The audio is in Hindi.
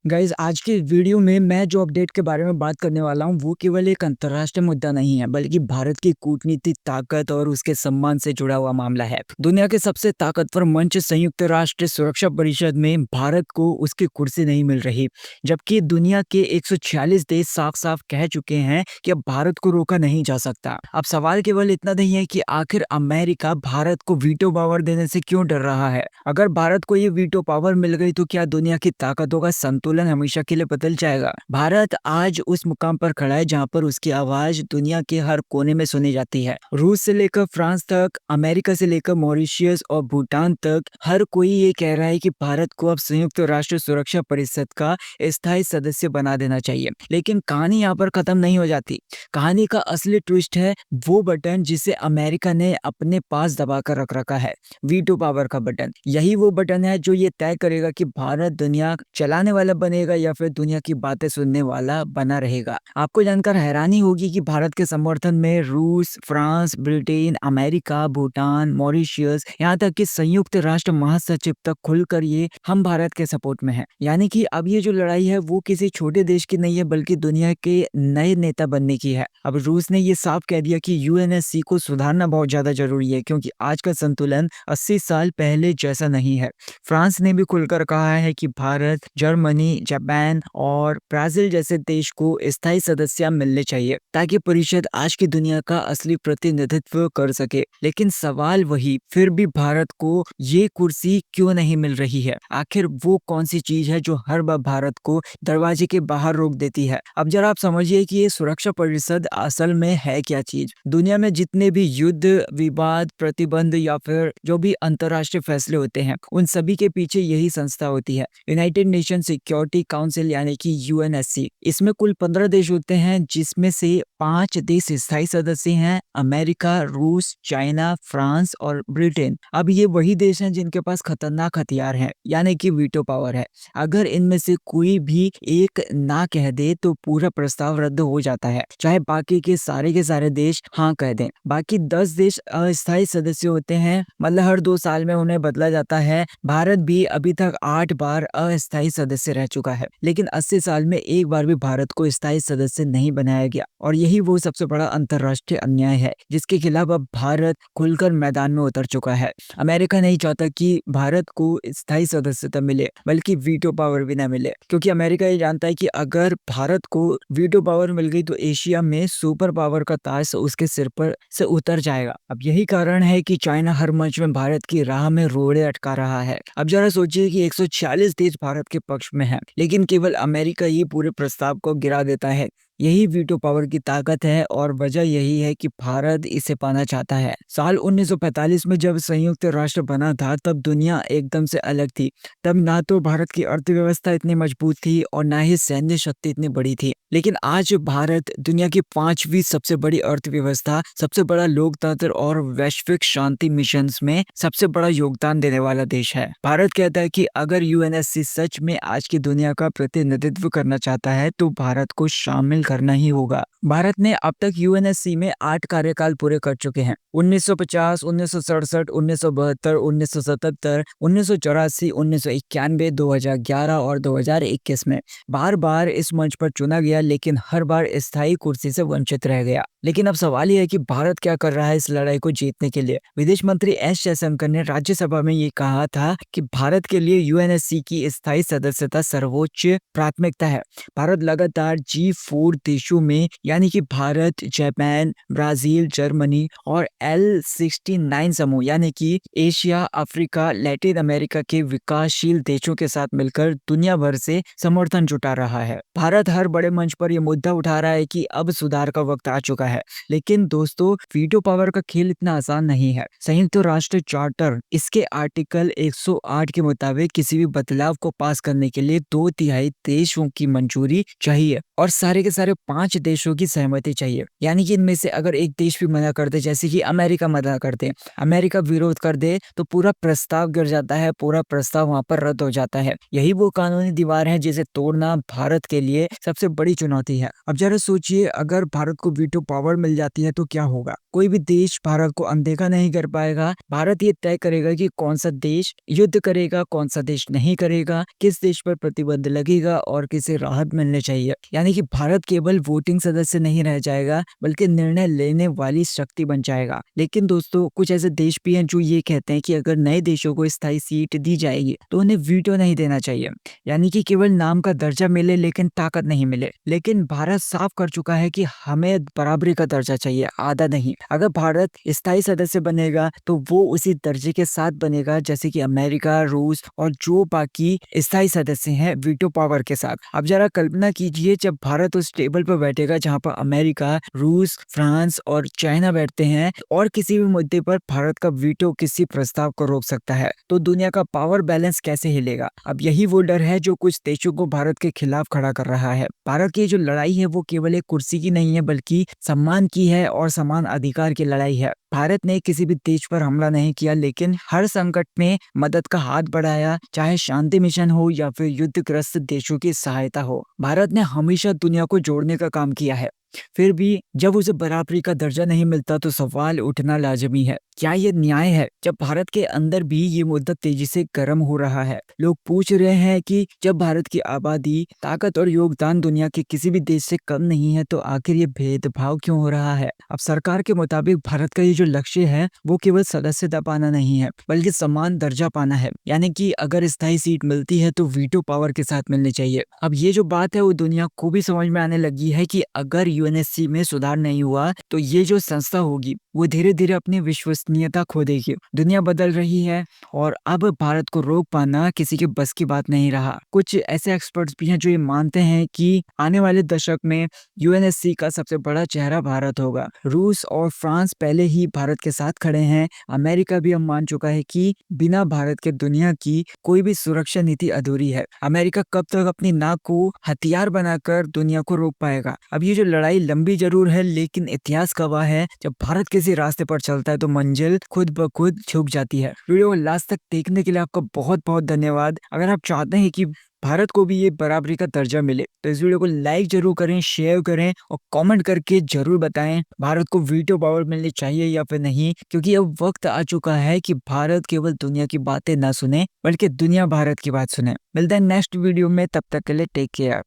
गाइज आज के वीडियो में मैं जो अपडेट के बारे में बात करने वाला हूँ वो केवल एक अंतर्राष्ट्रीय मुद्दा नहीं है, बल्कि भारत की कूटनीतिक ताकत और उसके सम्मान से जुड़ा हुआ मामला है। दुनिया के सबसे ताकतवर मंच संयुक्त राष्ट्र सुरक्षा परिषद में भारत को उसकी कुर्सी नहीं मिल रही, जबकि दुनिया के 146 देश साफ साफ कह चुके हैं कि अब भारत को रोका नहीं जा सकता। अब सवाल केवल इतना नहीं है कि आखिर अमेरिका भारत को वीटो पावर देने से क्यों डर रहा है। अगर भारत को ये वीटो पावर मिल गई तो क्या दुनिया की ताकतों का संतुलन हमेशा के लिए बदल जाएगा। भारत आज उस मुकाम पर खड़ा है जहां पर उसकी आवाज दुनिया के हर कोने में सुनी जाती है। रूस से लेकर फ्रांस तक, अमेरिका से लेकर मॉरिशियस और भूटान तक, हर कोई ये कह रहा है कि भारत को अब संयुक्त राष्ट्र सुरक्षा परिषद का स्थायी सदस्य बना देना चाहिए। लेकिन कहानी यहाँ पर खत्म नहीं हो जाती। कहानी का असली ट्विस्ट है वो बटन जिसे अमेरिका ने अपने पास दबा कर रख रखा है, वीटो पावर का बटन। यही वो बटन है जो ये तय करेगा कि भारत दुनिया चलाने वाला बनेगा या फिर दुनिया की बातें सुनने वाला बना रहेगा। आपको जानकर हैरानी होगी कि भारत के समर्थन में रूस, France, Britain, America, Bhutan, Mauritius, यहाँ तक कि संयुक्त राष्ट्र महासचिव तक खुलकर ये हम भारत के सपोर्ट में है। यानी कि अब ये जो लड़ाई है वो किसी छोटे देश की नहीं है, बल्कि दुनिया के नए नेता बनने की है। अब रूस ने ये साफ कह दिया कि यूएनएससी को सुधारना बहुत ज्यादा जरूरी है, क्योंकि आज का संतुलन 80 साल पहले जैसा नहीं है। फ्रांस ने भी खुलकर कहा है कि भारत, जर्मनी, जापान और ब्राजील जैसे देश को स्थायी सदस्य मिलने चाहिए, ताकि परिषद आज की दुनिया का असली प्रतिनिधित्व कर सके। लेकिन सवाल वही, फिर भी भारत को ये कुर्सी क्यों नहीं मिल रही है। आखिर वो कौन सी चीज है जो हर बार भारत को दरवाजे के बाहर रोक देती है। अब जरा आप समझिए कि ये सुरक्षा परिषद असल में है क्या चीज। दुनिया में जितने भी युद्ध, विवाद, प्रतिबंध या फिर जो भी अंतर्राष्ट्रीय फैसले होते हैं, उन सभी के पीछे यही संस्था होती है, यूनाइटेड नेशन सिक्योरिटी काउंसिल यानी कि यूएनएससी। इसमें कुल 15 देश होते हैं, जिसमें से 5 देश स्थायी सदस्य हैं, अमेरिका, रूस, चाइना, फ्रांस और ब्रिटेन। अब ये वही देश हैं जिनके पास खतरनाक हथियार हैं, यानी कि वीटो पावर है। अगर इनमें से कोई भी एक ना कह दे तो पूरा प्रस्ताव रद्द हो जाता है, चाहे बाकी के सारे देश हाँ कह दें। बाकी 10 देश अस्थायी सदस्य होते हैं, मतलब हर 2 साल में उन्हें बदला जाता है। भारत भी अभी तक 8 बार अस्थायी सदस्य रह चुका है, लेकिन 80 साल में एक बार भी भारत को स्थायी सदस्य नहीं बनाया गया। और यही वो सबसे बड़ा अंतर्राष्ट्रीय अन्याय है, जिसके खिलाफ अब भारत खुलकर मैदान में उतर चुका है। अमेरिका नहीं चाहता कि भारत को स्थायी सदस्यता मिले, बल्कि वीटो पावर भी ना मिले, क्योंकि अमेरिका ये जानता है कि अगर भारत को वीटो पावर मिल गई तो एशिया में सुपर पावर का ताज उसके सिर पर से उतर जाएगा। अब यही कारण है कि चाइना हर मंच में भारत की राह में रोड़े अटका रहा है। अब जरा सोचिए कि 146 देश भारत के पक्ष में हैं, लेकिन केवल अमेरिका ये पूरे प्रस्ताव को गिरा देता है। यही वीटो पावर की ताकत है और वजह यही है कि भारत इसे पाना चाहता है। साल 1945 में जब संयुक्त राष्ट्र बना था, तब दुनिया एकदम से अलग थी। तब ना तो भारत की अर्थव्यवस्था इतनी मजबूत थी और ना ही सैन्य शक्ति इतनी बड़ी थी। लेकिन आज भारत दुनिया की 5वीं सबसे बड़ी अर्थव्यवस्था, सबसे बड़ा लोकतंत्र और वैश्विक शांति मिशन में सबसे बड़ा योगदान देने वाला देश है। भारत कहता है कि अगर यूएनएससी सच में आज की दुनिया का प्रतिनिधित्व करना चाहता है तो भारत को शामिल करना ही होगा। भारत ने अब तक यूएनएससी में 8 कार्यकाल पूरे कर चुके हैं। 1950, 1967, 1972, 1977, 1984, 1991, 2011 और 2021 में बार बार इस मंच पर चुना गया, लेकिन हर बार स्थायी कुर्सी से वंचित रह गया। लेकिन अब सवाल यह है कि भारत क्या कर रहा है इस लड़ाई को जीतने के लिए। विदेश मंत्री एस जयशंकर ने राज्यसभा में ये कहा था कि भारत के लिए यूएनएससी की स्थायी सदस्यता सर्वोच्च प्राथमिकता है। भारत लगातार G4 देशों में, यानी कि भारत, जापान, ब्राजील, जर्मनी और L69 समूह यानी कि एशिया, अफ्रीका, लैटिन अमेरिका के विकासशील देशों के साथ मिलकर दुनिया भर से समर्थन जुटा रहा है। भारत हर बड़े मंच पर यह मुद्दा उठा रहा है कि अब सुधार का वक्त आ चुका है। लेकिन दोस्तों, वीटो पावर का खेल इतना आसान नहीं है। संयुक्त राष्ट्र चार्टर इसके आर्टिकल 108 के मुताबिक किसी भी बदलाव को पास करने के लिए 2/3 देशों की मंजूरी चाहिए और सारे के सारे 5 देशों की सहमति चाहिए। यानी कि इनमें से अगर एक देश भी मना कर दे, जैसे कि अमेरिका मना कर दे, अमेरिका विरोध कर दे, तो पूरा प्रस्ताव गिर जाता है, पूरा प्रस्ताव वहां पर रद्द हो जाता है। यही वो कानूनी दीवार है जिसे तोड़ना भारत के लिए सबसे बड़ी चुनौती है। अब जरा सोचिए, अगर भारत को वीटो पावर मिल जाती है तो क्या होगा। कोई भी देश भारत को अनदेखा नहीं कर पाएगा। भारत ये तय करेगा कि कौन सा देश युद्ध करेगा, कौन सा देश नहीं करेगा, किस देश पर प्रतिबंध लगेगा और किसे राहत मिलनी चाहिए। यानी कि भारत केवल वोटिंग सदस्य नहीं रह जाएगा बल्कि निर्णय लेने वाली शक्ति बन जाएगा। लेकिन दोस्तों, कुछ ऐसे देश भी हैं जो ये कहते हैं कि अगर नए देशों को स्थायी सीट दी जाएगी तो उन्हें वीटो नहीं देना चाहिए, यानी कि केवल नाम का दर्जा मिले लेकिन ताकत नहीं मिले। लेकिन भारत साफ कर चुका है कि हमें बराबरी का दर्जा चाहिए, आधा नहीं। अगर भारत स्थायी सदस्य बनेगा तो वो उसी दर्जे के साथ बनेगा जैसे कि अमेरिका, रूस और जो बाकी स्थायी सदस्य हैं वीटो पावर के साथ। अब जरा कल्पना कीजिए, जब भारत उस टेबल पर बैठेगा जहां पर अमेरिका, रूस, फ्रांस और चाइना बैठते हैं और किसी भी मुद्दे पर भारत का वीटो किसी प्रस्ताव को रोक सकता है, तो दुनिया का पावर बैलेंस कैसे हिलेगा। अब यही वो डर है जो कुछ देशों को भारत के खिलाफ खड़ा कर रहा है। भारत की जो लड़ाई है वो केवल एक कुर्सी की नहीं है बल्कि सम्मान की है और समान अधिकार की लड़ाई है। भारत ने किसी भी देश पर हमला नहीं किया लेकिन हर संकट में मदद का हाथ बढ़ाया, चाहे शांति मिशन हो या फिर युद्धग्रस्त देशों की सहायता हो। भारत ने हमेशा दुनिया को जोड़ने का काम किया है। फिर भी जब उसे बराबरी का दर्जा नहीं मिलता तो सवाल उठना लाजमी है, क्या ये न्याय है। जब भारत के अंदर भी ये मुद्दा तेजी से गर्म हो रहा है। लोग पूछ रहे हैं कि जब भारत की आबादी, ताकत और योगदान दुनिया के किसी भी देश से कम नहीं है तो आखिर ये भेदभाव क्यों हो रहा है। अब सरकार के मुताबिक भारत का ये जो लक्ष्य है वो केवल सदस्यता पाना नहीं है बल्कि समान दर्जा पाना है, यानी कि अगर स्थायी सीट मिलती है तो वीटो पावर के साथ मिलनी चाहिए। अब ये जो बात है वो दुनिया को भी समझ में आने लगी है कि अगर यूएनएससी में सुधार नहीं हुआ तो ये जो संस्था होगी वो धीरे धीरे अपनी विश्वसनीयता खो देगी। दुनिया बदल रही है और अब भारत को रोक पाना किसी के बस की बात नहीं रहा। कुछ ऐसे एक्सपर्ट्स भी हैं जो ये मानते हैं कि आने वाले दशक में यूएनएससी का सबसे बड़ा चेहरा भारत होगा। रूस और फ्रांस पहले ही भारत के साथ खड़े हैं। अमेरिका भी अब मान चुका है कि बिना भारत के दुनिया की कोई भी सुरक्षा नीति अधूरी है। अमेरिका कब तक अपनी नाक को हथियार बनाकर दुनिया को रोक पाएगा। अब ये जो लड़ाई लंबी जरूर है लेकिन इतिहास गवाह है, जब भारत किसी रास्ते पर चलता है तो मंजिल खुद ब खुद झुक जाती है। वीडियो को लास्ट तक देखने के लिए आपका बहुत बहुत धन्यवाद। अगर आप चाहते हैं कि भारत को भी ये बराबरी का दर्जा मिले तो इस वीडियो को लाइक जरूर करें, शेयर करें और कमेंट करके जरूर बताएं भारत को वीटो पावर मिलनी चाहिए या फिर नहीं, क्योंकि अब वक्त आ चुका है कि भारत केवल दुनिया की बातें ना सुने बल्कि दुनिया भारत की बात सुने। मिलते हैं नेक्स्ट वीडियो में, तब तक के लिए टेक केयर।